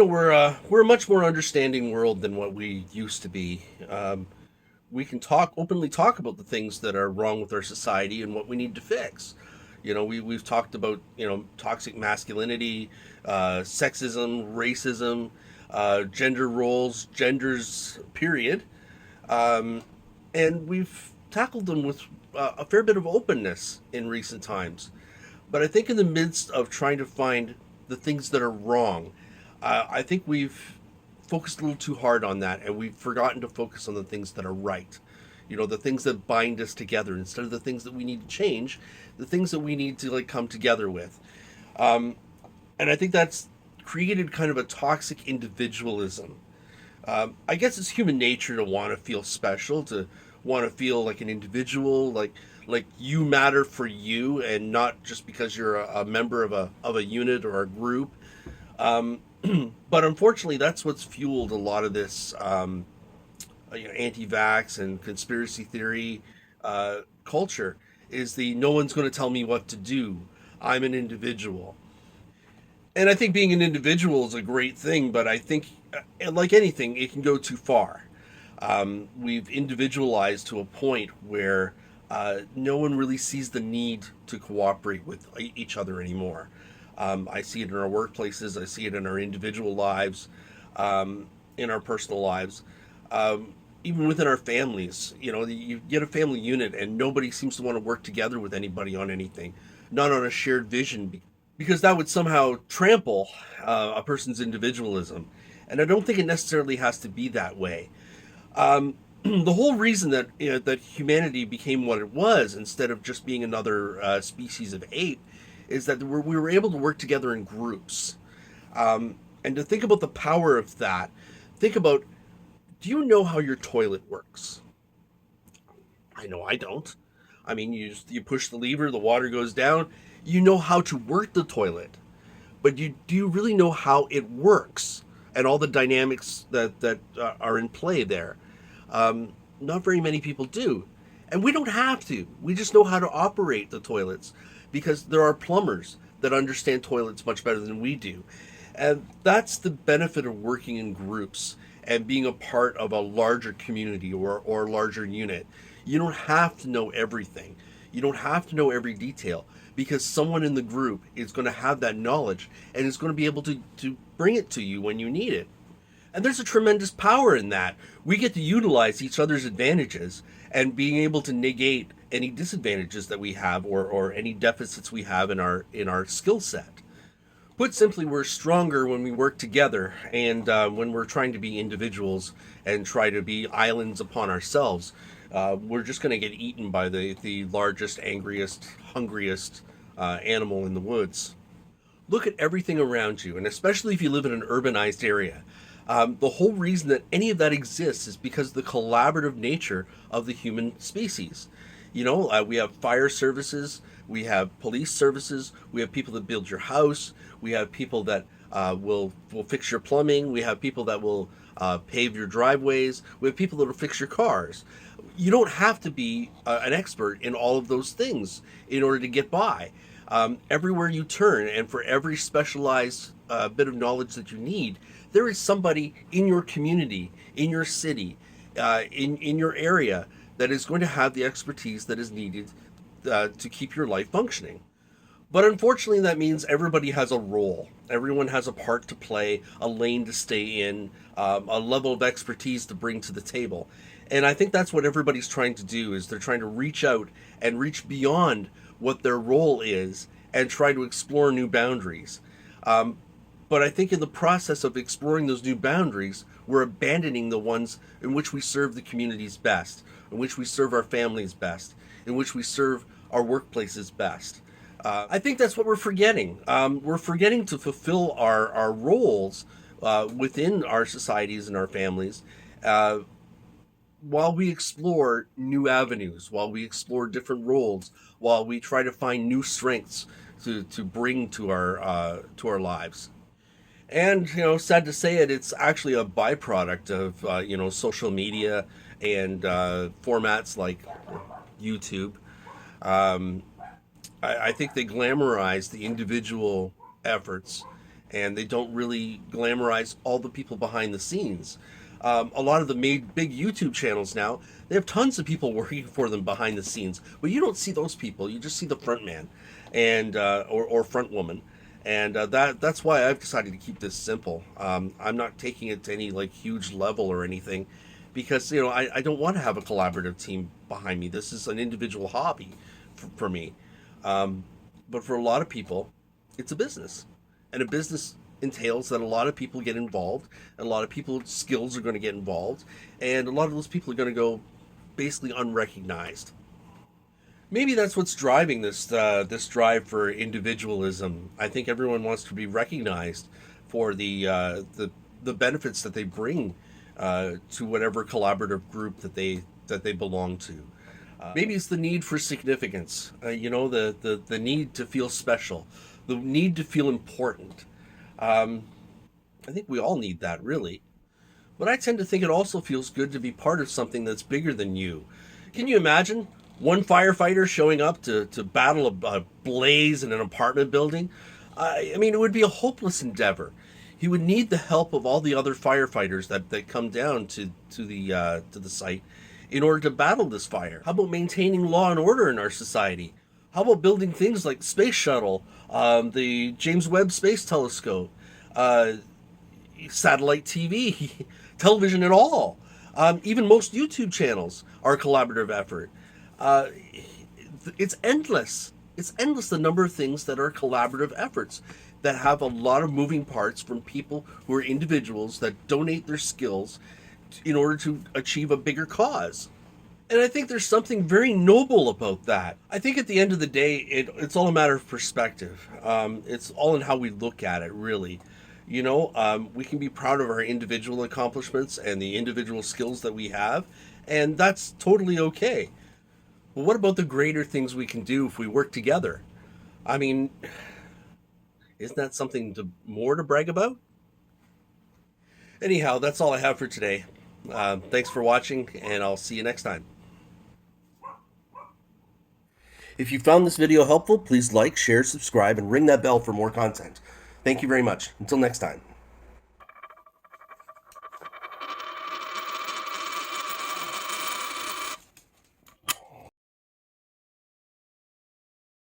we're a much more understanding world than what we used to be. We can openly talk about the things that are wrong with our society and what we need to fix. We've talked about toxic masculinity, sexism, racism, gender roles, genders, period, um, and we've tackled them with a fair bit of openness in recent times. But I think in the midst of trying to find the things that are wrong, I think we've focused a little too hard on that, and we've forgotten to focus on the things that are right. The things that bind us together instead of the things that we need to change, the things that we need to like come together with. Um, and I think that's created kind of a toxic individualism. I guess it's human nature to want to feel special, to want to feel like an individual, like you matter for you, and not just because you're a member of a unit or a group. Um, but unfortunately, that's what's fueled a lot of this anti-vax and conspiracy theory culture. Is the no one's going to tell me what to do. I'm an individual. And I think being an individual is a great thing, but I think, like anything, it can go too far. We've individualized to a point where no one really sees the need to cooperate with each other anymore. I see it in our workplaces, I see it in our individual lives, in our personal lives, even within our families. You get a family unit and nobody seems to want to work together with anybody on anything, not on a shared vision, because that would somehow trample a person's individualism. And I don't think it necessarily has to be that way. The whole reason that that humanity became what it was, instead of just being another species of ape, is that we were able to work together in groups. And to think about the power of that, think about, do you know how your toilet works? I know I don't. I mean, you push the lever, the water goes down. You know how to work the toilet, but do you really know how it works and all the dynamics that are in play there? Not very many people do, and we don't have to. We just know how to operate the toilets because there are plumbers that understand toilets much better than we do, and that's the benefit of working in groups and being a part of a larger community or a larger unit. You don't have to know everything. You don't have to know every detail because someone in the group is going to have that knowledge and is going to be able to bring it to you when you need it. And there's a tremendous power in that. We get to utilize each other's advantages and being able to negate any disadvantages that we have, or any deficits we have in our skill set. Put simply, we're stronger when we work together, and when we're trying to be individuals and try to be islands upon ourselves, we're just going to get eaten by the largest, angriest, hungriest animal in the woods. Look at everything around you, and especially if you live in an urbanized area. The whole reason that any of that exists is because of the collaborative nature of the human species. We have fire services, we have police services, we have people that build your house, we have people that will fix your plumbing, we have people that will pave your driveways, we have people that will fix your cars. You don't have to be an expert in all of those things in order to get by. Everywhere you turn, and for every specialized bit of knowledge that you need, there is somebody in your community, in your city, in your area, that is going to have the expertise that is needed to keep your life functioning. But unfortunately, that means everybody has a role. Everyone has a part to play, a lane to stay in, a level of expertise to bring to the table. And I think that's what everybody's trying to do, is they're trying to reach out and reach beyond what their role is and try to explore new boundaries. Um, but I think in the process of exploring those new boundaries, we're abandoning the ones in which we serve the communities best, in which we serve our families best, in which we serve our workplaces best. I think that's what we're forgetting. We're forgetting to fulfill our roles within our societies and our families, uh, while we explore new avenues, while we explore different roles, while we try to find new strengths to bring to our lives. And sad to say it, it's actually a byproduct of social media and formats like YouTube. Um, I think they glamorize the individual efforts and they don't really glamorize all the people behind the scenes. A lot of the big YouTube channels now, they have tons of people working for them behind the scenes, but you don't see those people. You just see the front man and or front woman, and that's why I've decided to keep this simple. I'm not taking it to any like huge level or anything, because I don't want to have a collaborative team behind me. This is an individual hobby for me, but for a lot of people, it's a business, and a business entails that a lot of people get involved, and a lot of people's skills are going to get involved, and a lot of those people are going to go basically unrecognized. Maybe that's what's driving this drive for individualism. I think everyone wants to be recognized for the benefits that they bring to whatever collaborative group that they belong to. Maybe it's the need for significance. The need to feel special, the need to feel important. I think we all need that, really. But I tend to think it also feels good to be part of something that's bigger than you. Can you imagine one firefighter showing up to battle a blaze in an apartment building? I mean, it would be a hopeless endeavor. He would need the help of all the other firefighters that come down to the site in order to battle this fire. How about maintaining law and order in our society? How about building things like Space Shuttle, the James Webb Space Telescope, satellite TV, television at all? Even most YouTube channels are a collaborative effort. It's endless. It's endless the number of things that are collaborative efforts that have a lot of moving parts from people who are individuals that donate their skills in order to achieve a bigger cause. And I think there's something very noble about that. I think at the end of the day, it's all a matter of perspective. It's all in how we look at it, really. We can be proud of our individual accomplishments and the individual skills that we have, and that's totally okay. But what about the greater things we can do if we work together? I mean, isn't that something more to brag about? Anyhow, that's all I have for today. Thanks for watching, and I'll see you next time. If you found this video helpful, please like, share, subscribe, and ring that bell for more content. Thank you very much. Until next time.